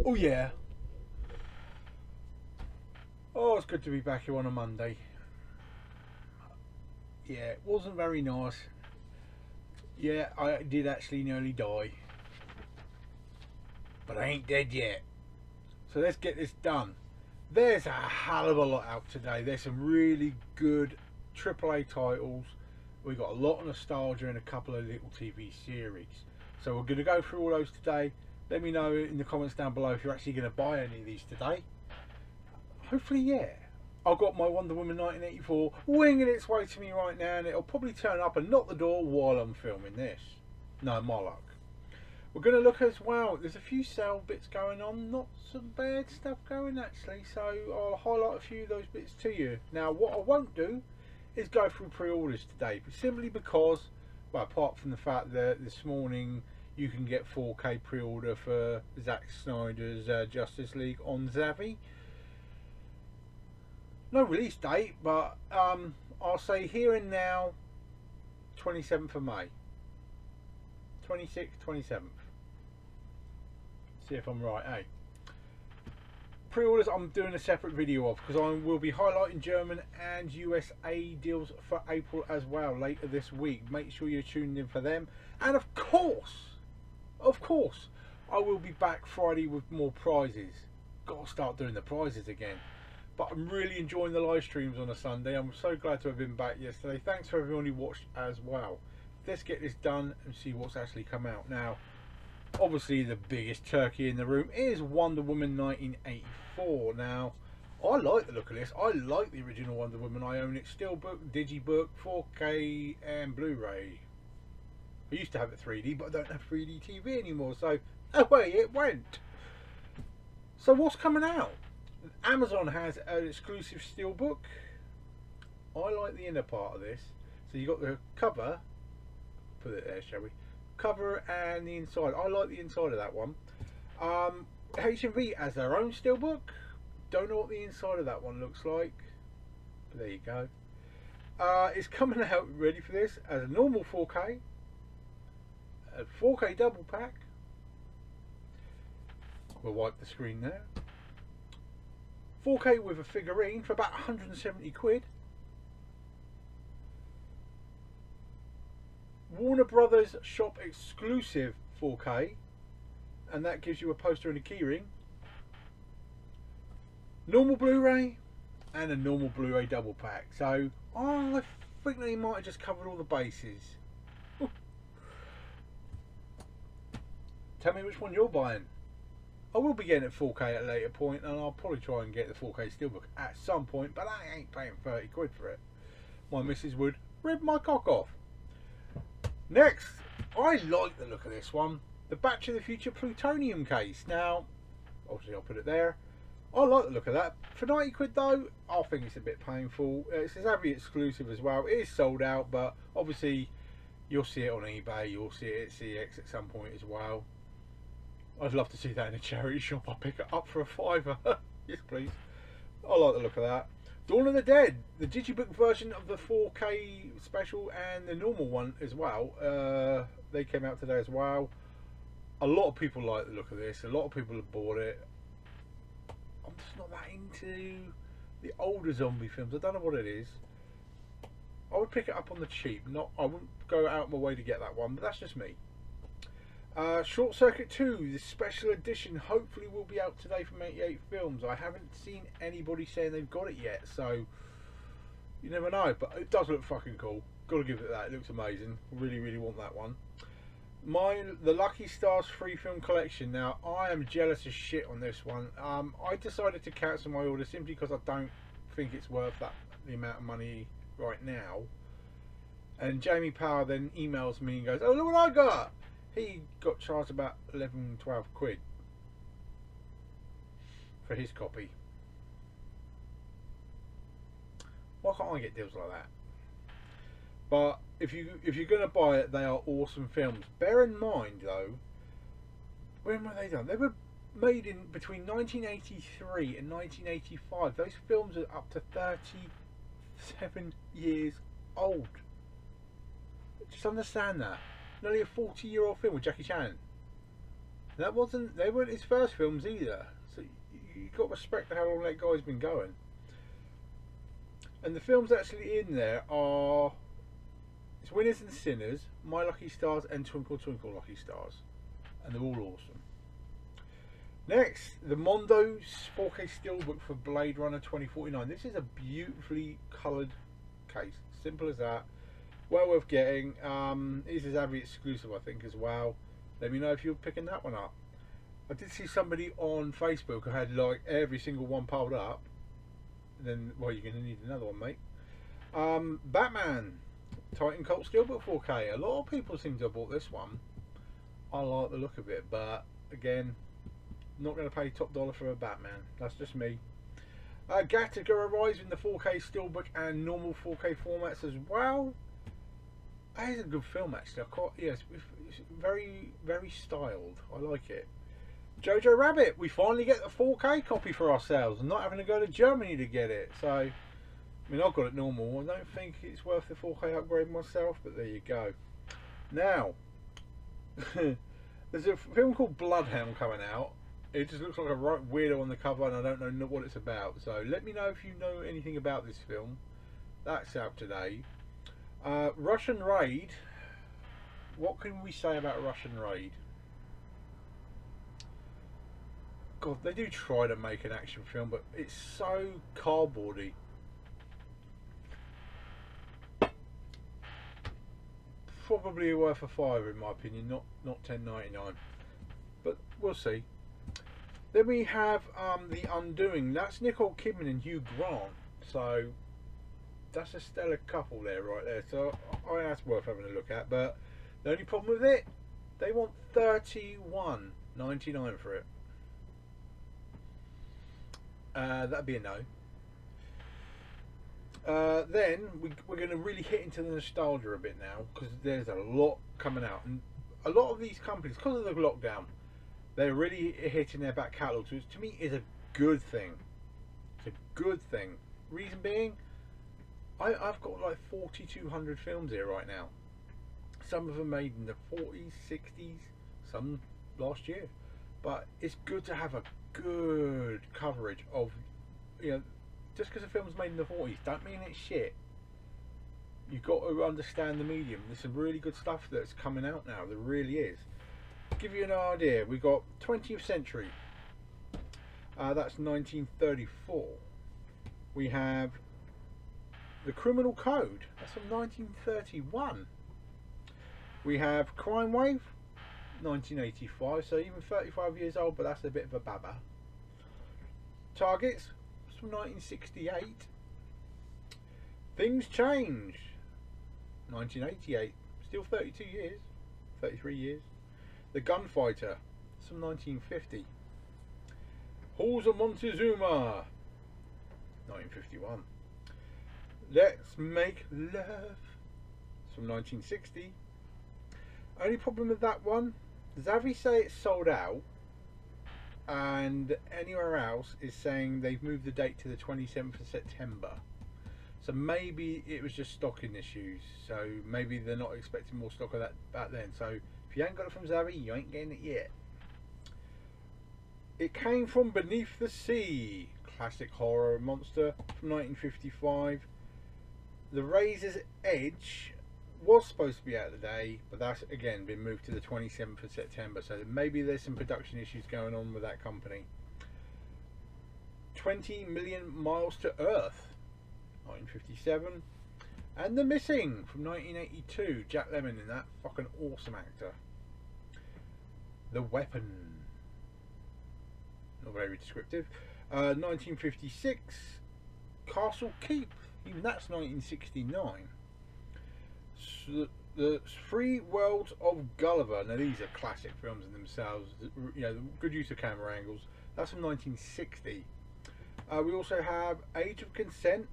Oh yeah. Oh, it's good to be back here on a Monday. Yeah, it wasn't very nice. Yeah, I did actually nearly die. But I ain't dead yet. So let's get this done. There's a hell of a lot out today. There's some really good AAA titles. We've got a lot of nostalgia and a couple of little TV series. So we're going to go through all those today. Let me know in the comments down below if you're actually going to buy any of these today. Hopefully, yeah. I've got my Wonder Woman 1984 winging its way to me right now, and it'll probably turn up and knock the door while I'm filming this. No, my luck. We're going to look as well. There's a few sale bits going on, not some bad stuff going actually, so I'll highlight a few of those bits to you. Now, what I won't do is go through pre-orders today, simply because, well, apart from the fact that this morning you can get 4K pre-order for Zack Snyder's Justice League on Zavvi. No release date, but I'll say here and now, 27th of May. 26th, 27th. See if I'm right, eh? Pre-orders I'm doing a separate video of, because I will be highlighting German and USA deals for April as well later this week. Make sure you're tuned in for them. And of course, I will be back Friday with more prizes. Got to start doing the prizes again. But I'm really enjoying the live streams on a Sunday. I'm so glad to have been back yesterday. Thanks for everyone who watched as well. Let's get this done and see what's actually come out. Now, obviously the biggest turkey in the room is Wonder Woman 1984. Now, I like the look of this. I like the original Wonder Woman. I own it Steelbook, Digibook, 4K and Blu-ray. I used to have it 3D, but I don't have 3D TV anymore, so away it went. So what's coming out? Amazon has an exclusive steelbook. I like the inner part of this. So you got the cover, put it there, shall we? Cover and the inside. I like the inside of that one. HMV has their own steelbook. Don't know what the inside of that one looks like. But there you go. It's coming out, ready for this, as a normal 4K, a 4K double pack. We'll wipe the screen there. 4K with a figurine for about 170 quid. Warner Brothers shop exclusive 4K, and that gives you a poster and a keyring. Normal Blu-ray and a normal Blu-ray double pack. So I think they might have just covered all the bases. Tell me which one you're buying. I will be getting it 4K at a later point, and I'll probably try and get the 4K steelbook at some point, but I ain't paying 30 quid for it. My missus would rip my cock off. Next, I like the look of this one. The Back to the Future plutonium case. Now, obviously I'll put it there. I like the look of that. For 90 quid though, I think it's a bit painful. It's a Zavvi exclusive as well. It is sold out, but obviously you'll see it on eBay. You'll see it at CX at some point as well. I'd love to see that in a charity shop. I'll pick it up for a £5. Yes, please. I like the look of that. Dawn of the Dead, the Digibook version of the 4K special and the normal one as well. They came out today as well. A lot of people like the look of this. A lot of people have bought it. I'm just not that into the older zombie films. I don't know what it is. I would pick it up on the cheap. I wouldn't go out my way to get that one, but that's just me. Short Circuit 2, the special edition, hopefully will be out today from 88 Films. I haven't seen anybody saying they've got it yet, so you never know. But it does look fucking cool. Gotta give it that. It looks amazing. Really, really want that one. The Lucky Stars free film collection. Now, I am jealous as shit on this one. I decided to cancel my order simply because I don't think it's worth the amount of money right now. And Jamie Power then emails me and goes, "Oh, look what I got!" He got charged about 11, 12 quid for his copy. Why can't I get deals like that? But if you're going to buy it, they are awesome films. Bear in mind though, when were they done? They were made in between 1983 and 1985. Those films are up to 37 years old. Just understand that. Nearly a 40-year-old film with Jackie Chan. They weren't his first films either. So you got to respect how long that guy's been going. And the films actually in there are it's Winners and Sinners, My Lucky Stars, and Twinkle Twinkle Lucky Stars, and they're all awesome. Next, the Mondo 4K Steelbook for Blade Runner 2049. This is a beautifully coloured case, simple as that. Well worth getting. This is Avi exclusive, I think, as well. Let me know if you're picking that one up. I did see somebody on Facebook who had like every single one piled up. Then, well, you're going to need another one, mate. Batman Titan Cult Steelbook 4K. A lot of people seem to have bought this one. I like the look of it, but again, not going to pay top dollar for a Batman. That's just me. Gattaca arrives in the 4K Steelbook and normal 4K formats as well. That is a good film, actually. It's very, very styled. I like it. Jojo Rabbit. We finally get the 4K copy for ourselves and not having to go to Germany to get it. So, I mean, I've got it normal. I don't think it's worth the 4K upgrade myself, but there you go. Now, there's a film called Bloodhound coming out. It just looks like a right weirdo on the cover, and I don't know what it's about. So let me know if you know anything about this film. That's out today. Russian Raid. What can we say about Russian Raid? God, they do try to make an action film, but it's so cardboardy. Probably worth a $5 in my opinion, not $10.99. But we'll see. Then we have The Undoing. That's Nicole Kidman and Hugh Grant. So that's a stellar couple there, right there. So that's worth having a look at. But the only problem with it, they want $31.99 for it. That'd be a no. Then we're going to really hit into the nostalgia a bit now, because there's a lot coming out, and a lot of these companies, because of the lockdown, they're really hitting their back catalogues, which to me is a good thing. It's a good thing. Reason being, I've got like 4,200 films here right now. Some of them made in the 40s, 60s, some last year. But it's good to have a good coverage of, just because a film's made in the 40s, don't mean it's shit. You've got to understand the medium. There's some really good stuff that's coming out now. There really is. To give you an idea, we've got 20th Century. That's 1934. We have The Criminal Code. That's from 1931. We have Crime Wave, 1985. So even 35 years old, but that's a bit of a baba. Targets, from 1968. Things Change, 1988. Still 32 years, 33 years. The Gunfighter, it's from 1950. Halls of Montezuma, 1951. Let's Make Love, it's from 1960. Only problem with that one, Zavi say it's sold out, and anywhere else is saying they've moved the date to the 27th of September. So maybe it was just stocking issues. So maybe they're not expecting more stock of that back then. So if you ain't got it from Zavi, you ain't getting it yet. It Came From Beneath the Sea, classic horror monster from 1955. The Razor's Edge was supposed to be out today, but that's again been moved to the 27th of September. So maybe there's some production issues going on with that company. 20 Million Miles to Earth, 1957. And The Missing from 1982. Jack Lemmon in that, fucking awesome actor. The Weapon, not very descriptive. 1956. Castle Keep, even that's 1969. So the Three Worlds of Gulliver. Now these are classic films in themselves. Good use of camera angles. That's from 1960. We also have Age of Consent.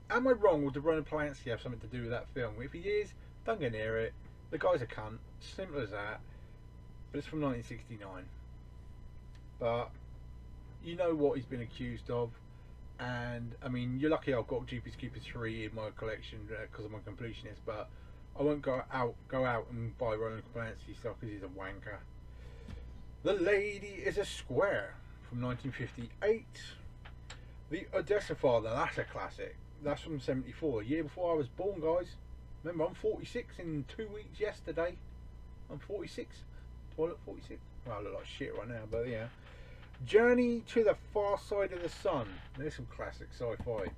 Am I wrong, or did Roman Polanski have something to do with that film? If he is, don't get near it. The guy's a cunt. Simple as that. But it's from 1969. But you know what he's been accused of. And I mean, you're lucky I've got Jeepers Creepers 3 in my collection because I'm a completionist. But I won't go out and buy Roland Polanski stuff because he's a wanker. The Lady is a Square from 1958. The Odessa Father, that's a classic. That's from 74, a year before I was born, guys. Remember, I'm 46 in 2 weeks yesterday. I'm 46. Do I look 46? Well, I look like shit right now, but yeah. Journey to the Far Side of the Sun. There's some classic sci-fi.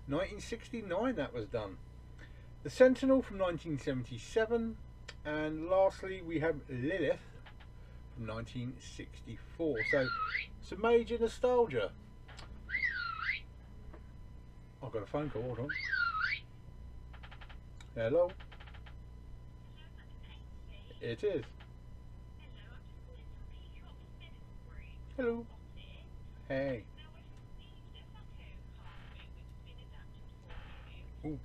1969 that was done. The Sentinel from 1977. And lastly, we have Lilith from 1964. So, some major nostalgia. I've got a phone call, hold on. Hello? It is. Hello. Hey. Ooh.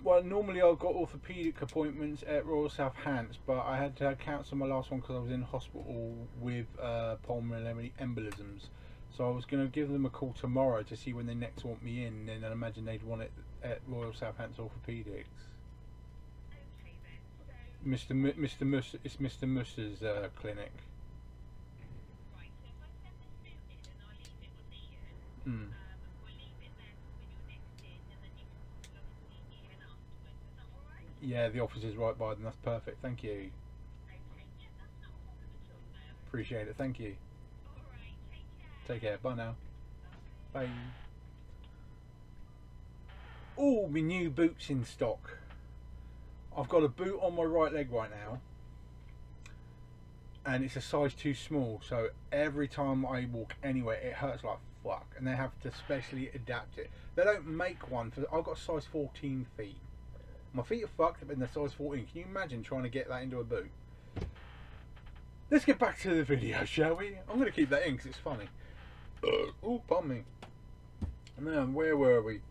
Well, normally I've got orthopaedic appointments at Royal South Hants, but I had to cancel my last one because I was in hospital with pulmonary embolisms. So I was going to give them a call tomorrow to see when they next want me in, and I imagine they'd want it at Royal South Hants Orthopaedics. Mr. Musser, it's Mr. Musser's clinic. Mm. Yeah, the office is right by them. That's perfect. Thank you. Appreciate it. Thank you. Take care. Bye now. Bye. Oh, my new boots in stock. I've got a boot on my right leg right now, and it's a size too small. So every time I walk anywhere, it hurts like fuck, and they have to specially adapt it. They don't make one for. I've got size 14 feet. My feet are fucked up in the size 14. Can you imagine trying to get that into a boot? Let's get back to the video, shall we? I'm going to keep that in because it's funny. Oh, pardon me. Now, where were we?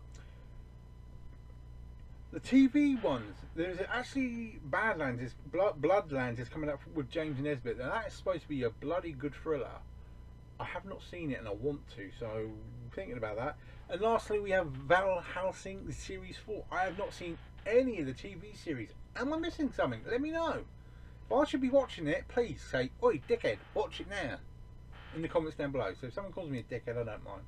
The TV ones. There's actually Badlands, Bloodlands is coming up with James Nesbitt, and that is supposed to be a bloody good thriller. I have not seen it and I want to, so I'm thinking about that. And lastly, we have Van Helsing Series 4. I have not seen any of the TV series. Am I missing something? Let me know. If I should be watching it, please say, "Oi, dickhead, watch it now," in the comments down below. So if someone calls me a dickhead, I don't mind.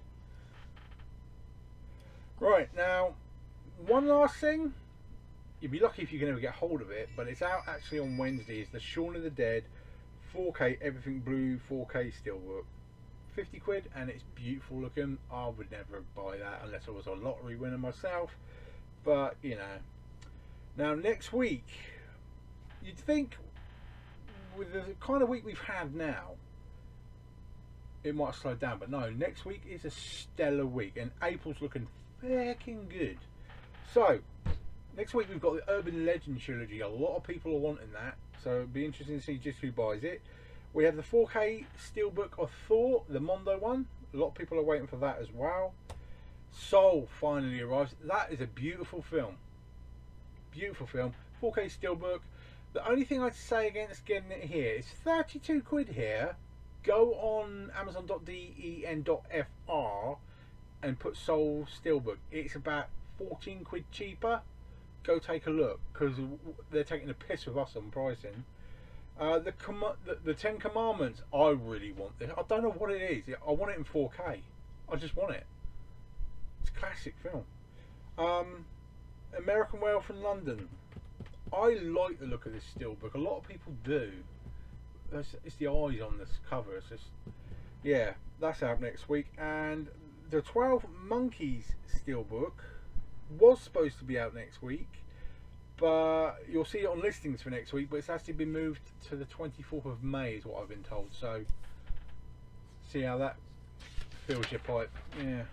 Right, now, one last thing. You'd be lucky if you can ever get hold of it, but it's out actually on Wednesday. It's the Shaun of the Dead 4K Everything Blue 4K Steelbook. 50 quid, and it's beautiful looking. I would never buy that unless I was a lottery winner myself, but you know. Now next week, you'd think with the kind of week we've had now, it might slow down, but no, next week is a stellar week, and April's looking fucking good. So next week we've got the Urban Legend trilogy. A lot of people are wanting that, so it'd be interesting to see just who buys it. We have the 4K Steelbook of Thor, the Mondo one. A lot of people are waiting for that as well. Soul finally arrives. That is a beautiful film. Beautiful film. 4K Steelbook. The only thing I'd say against getting it here is 32 quid here. Go on amazon.den.fr and put Soul Steelbook. It's about 14 quid cheaper. Go take a look, because they're taking a piss with us on pricing. The Ten Commandments, I really want this. I don't know what it is. I want it in 4K. I just want it. It's a classic film. American Werewolf in London. I like the look of this steelbook. A lot of people do. It's the eyes on this cover. It's just, yeah, that's out next week. And the 12 Monkeys steelbook was supposed to be out next week, but you'll see it on listings for next week, but it's actually been moved to the 24th of May is what I've been told. So see how that fills your pipe. Yeah.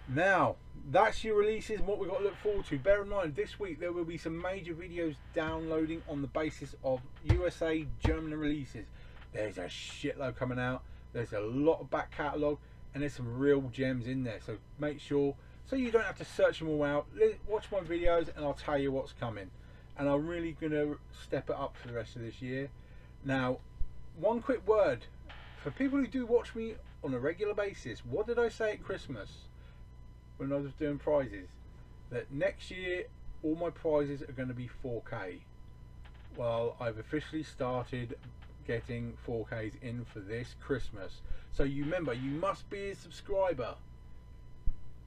Now that's your releases and what we've got to look forward to. Bear in mind, this week there will be some major videos downloading on the basis of USA German releases. There's a shitload coming out. There's a lot of back catalogue, and there's some real gems in there, so make sure, so you don't have to search them all out. Watch my videos and I'll tell you what's coming, and I'm really going to step it up for the rest of this year. Now, one quick word for people who do watch me on a regular basis, what did I say at Christmas when I was doing prizes? That next year all my prizes are going to be 4K. Well, I've officially started getting 4Ks in for this Christmas. So you remember, you must be a subscriber.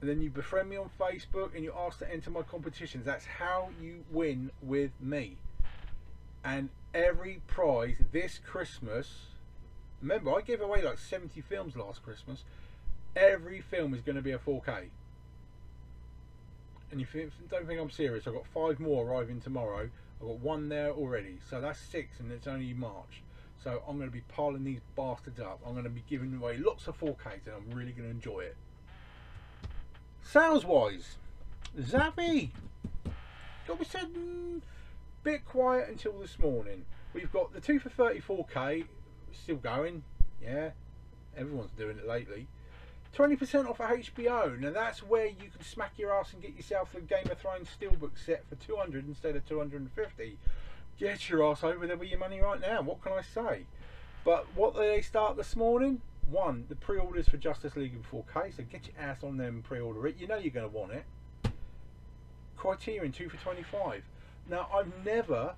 And then you befriend me on Facebook and you ask to enter my competitions. That's how you win with me. And every prize this Christmas, remember I gave away like 70 films last Christmas. Every film is going to be a 4K. And you don't think I'm serious, I've got 5 more arriving tomorrow. I've got 1 there already, so that's 6, and it's only March. So I'm going to be piling these bastards up. I'm going to be giving away lots of 4Ks, and I'm really going to enjoy it. Sales wise, Zavvi, got to be said, bit quiet until this morning. We've got the 2 for 34K still going. Yeah, everyone's doing it lately. 20% off at HBO. Now that's where you can smack your ass and get yourself a Game of Thrones Steelbook set for 200 instead of 250. Get your ass over there with your money right now. What can I say? But what did they start this morning? 1, the pre-orders for Justice League in 4K. So get your ass on them and pre-order it. You know you're going to want it. Criterion 2 for 25. Now I've never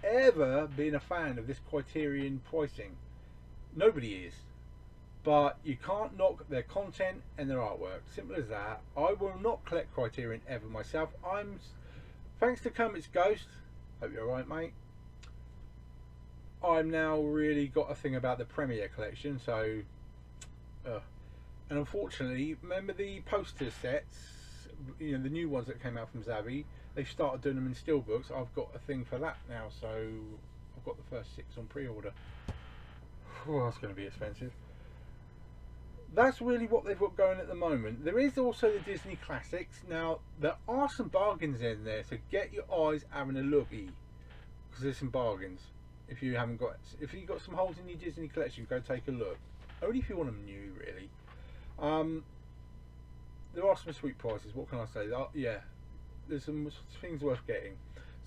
ever been a fan of this Criterion pricing. Nobody is. But you can't knock their content and their artwork. Simple as that. I will not collect Criterion ever myself. Thanks to Kermit's Ghost, hope you're alright, mate. I'm now really got a thing about the Premiere collection, so and unfortunately, remember the poster sets, you know, the new ones that came out from Zavvi, they've started doing them in steelbooks. I've got a thing for that now, so I've got the first 6 on pre-order. Oh, that's going to be expensive. That's really what they've got going at the moment. There is also the Disney Classics. Now, there are some bargains in there, so get your eyes having a looky, because there's some bargains. If you've got some holes in your Disney collection, go take a look. Only if you want them new, really. There are some sweet prices. What can I say? Yeah, there's some things worth getting.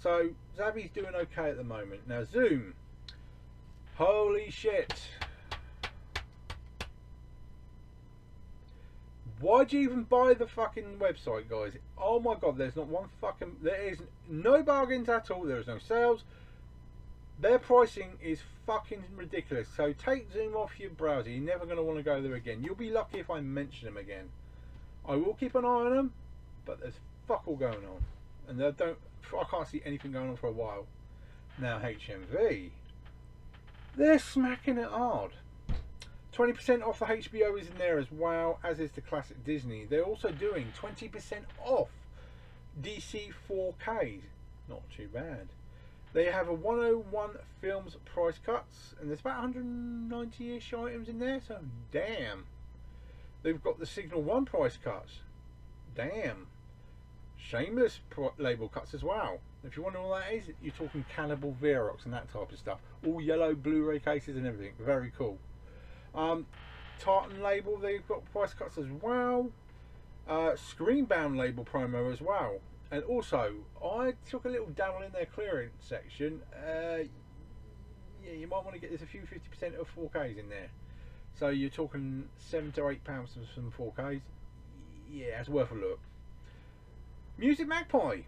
So Zavvi's doing okay at the moment. Now Zoom, holy shit! Why'd you even buy the fucking website, guys? Oh my god, there's not one fucking... There is no bargains at all. There is no sales. Their pricing is fucking ridiculous. So take Zoom off your browser. You're never going to want to go there again. You'll be lucky if I mention them again. I will keep an eye on them, but there's fuck all going on. And I can't see anything going on for a while. Now HMV, they're smacking it hard. 20% off the HBO is in there as well, as is the classic Disney. They're also doing 20% off DC 4Ks. Not too bad. They have a 101 Films price cuts, and there's about 190-ish items in there, so damn. They've got the Signal 1 price cuts. Damn. Shameless label cuts as well. If you wonder what that is, you're talking Cannibal Verox and that type of stuff. All yellow Blu-ray cases and everything. Very cool. Tartan label, they've got price cuts as well. Screenbound label promo as well. And also, I took a little dabble in their clearance section. Yeah, you might want to get there's a few 50% of 4Ks in there. So you're talking £7 to £8 for some 4Ks. Yeah, it's worth a look. Music Magpie.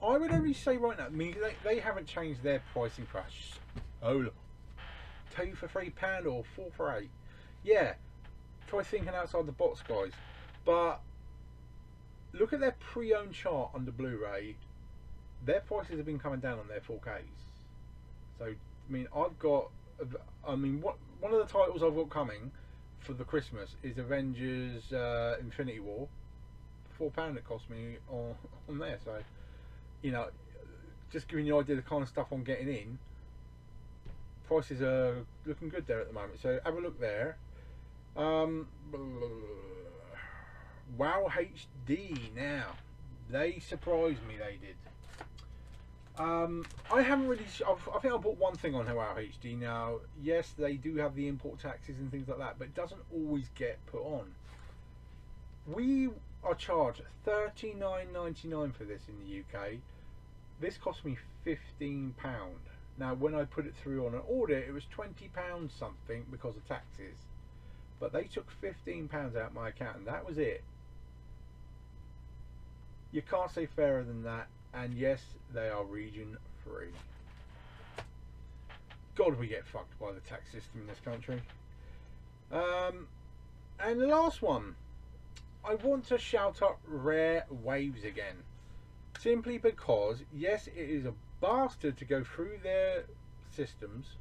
I would only say right now, I mean, they haven't changed their pricing for us. Oh, look. 2 for £3 or 4 for 8. Yeah, try thinking outside the box, guys. But look at their pre-owned chart under Blu-ray. Their prices have been coming down on their 4Ks. So, I mean, one of the titles I've got coming for the Christmas is Avengers Infinity War. £4 it cost me on there. So, you know, just giving you an idea of the kind of stuff I'm getting in. Prices are looking good there at the moment, so have a look there. Wow HD now, they surprised me, they did. I haven't really I think I bought one thing on Wow HD. Now yes, they do have the import taxes and things like that, but it doesn't always get put on. We are charged £39.99 for this in the UK. This cost me £15. Now, when I put it through on an audit, it was £20 something because of taxes. But they took £15 out my account, and that was it. You can't say fairer than that. And yes, they are region free. God, we get fucked by the tax system in this country. And the last one, I want to shout out Rare Waves again. Simply because, yes, it is a bastard to go through their systems,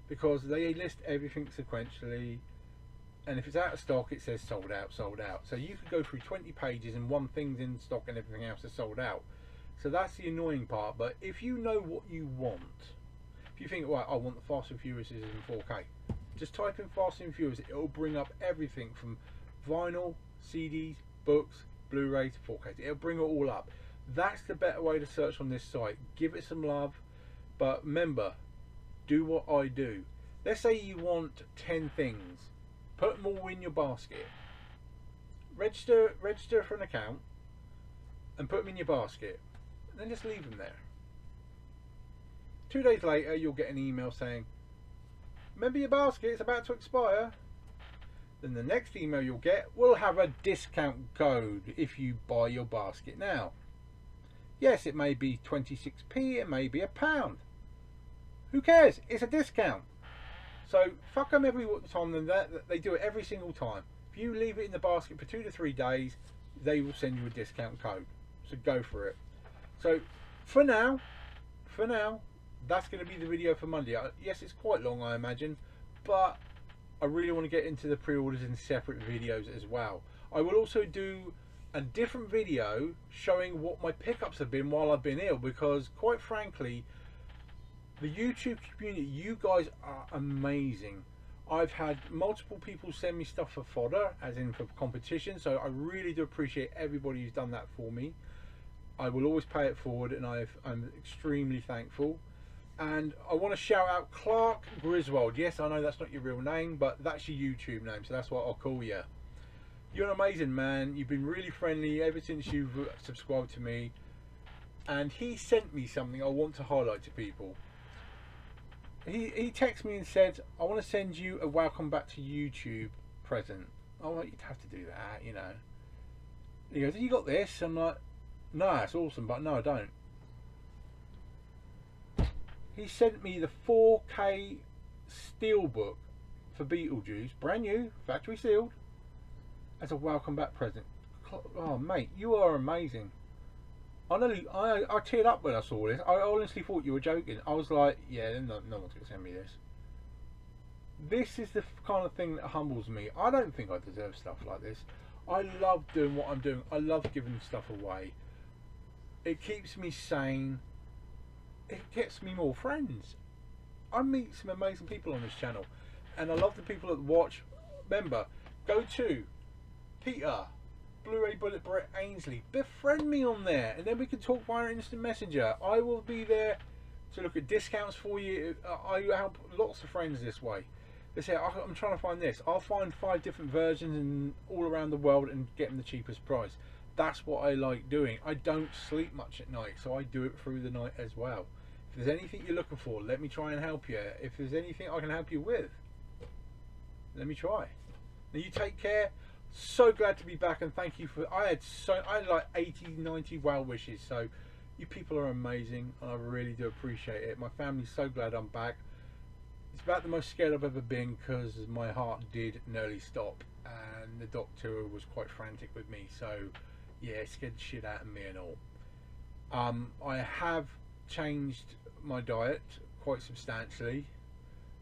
because they list everything sequentially, and if it's out of stock it says sold out, sold out. So you could go through 20 pages and one thing's in stock and everything else is sold out. So that's the annoying part. But if you know what you want, if you think, right, I want the Fast and Furious in 4K, just type in Fast and Furious. It'll bring up everything from vinyl, CDs, books, Blu-rays, 4K. It'll bring it all up. That's the better way to search on this site. Give it some love, but remember, do what I do. Let's say you want 10 things. Put them all in your basket. Register for an account and put them in your basket. And then just leave them there. 2 days later, you'll get an email saying, remember your basket, it's about to expire. Then the next email you'll get will have a discount code if you buy your basket now. Yes, it may be 26p, it may be £1. Who cares? It's a discount. So fuck them every time. They do it every single time. If you leave it in the basket for 2 to 3 days, they will send you a discount code. So go for it. So for now, that's going to be the video for Monday. Yes, it's quite long, I imagine, but I really want to get into the pre-orders in separate videos as well. I will also do a different video showing what my pickups have been while I've been ill, because quite frankly, the YouTube community, you guys are amazing. I've had multiple people send me stuff for fodder, as in for competition, so I really do appreciate everybody who's done that for me. I will always pay it forward, and I'm extremely thankful. And I want to shout out Clark Griswold. Yes, I know that's not your real name, but that's your YouTube name, so that's what I'll call you. You're an amazing man. You've been really friendly ever since you've subscribed to me. And he sent me something I want to highlight to people. He texted me and said, I want to send you a welcome back to YouTube present. Oh, well, you'd have to do that, you know. He goes, have you got this? I'm like, no, it's awesome, but no, I don't. He sent me the 4K Steelbook for Beetlejuice, brand new, factory sealed, as a welcome back present. Oh, mate, you are amazing. I teared up when I saw this. I honestly thought you were joking. I was like, yeah, no one's going to send me this. This is the kind of thing that humbles me. I don't think I deserve stuff like this. I love doing what I'm doing. I love giving stuff away. It keeps me sane. It gets me more friends. I meet some amazing people on this channel. And I love the people that watch. Remember, go to Peter, Blu-ray Bullet Brett Ainsley, befriend me on there, and then we can talk via instant messenger. I will be there to look at discounts for you. I help lots of friends this way. They say, I'm trying to find this. I'll find 5 different versions and all around the world and get them the cheapest price. That's what I like doing. I don't sleep much at night, so I do it through the night as well. If there's anything you're looking for, let me try and help you. If there's anything I can help you with, let me try. Now you take care. So glad to be back, and thank you for. I had like 80, 90 well wishes. So you people are amazing, and I really do appreciate it. My family's so glad I'm back. It's about the most scared I've ever been, because my heart did nearly stop, and the doctor was quite frantic with me. So yeah, it scared the shit out of me and all. I have changed my diet quite substantially.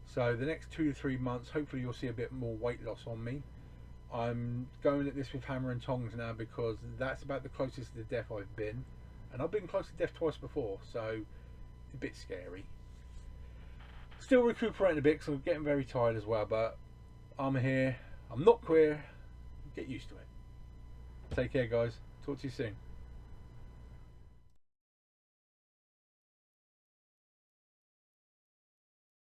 So the next 2 to 3 months, hopefully you'll see a bit more weight loss on me. I'm going at this with hammer and tongs now, because that's about the closest to death I've been, and I've been close to death twice before, so it's a bit scary. Still recuperating a bit because I'm getting very tired as well, but I'm here. I'm not queer. Get used to it. Take care, guys. Talk to you soon.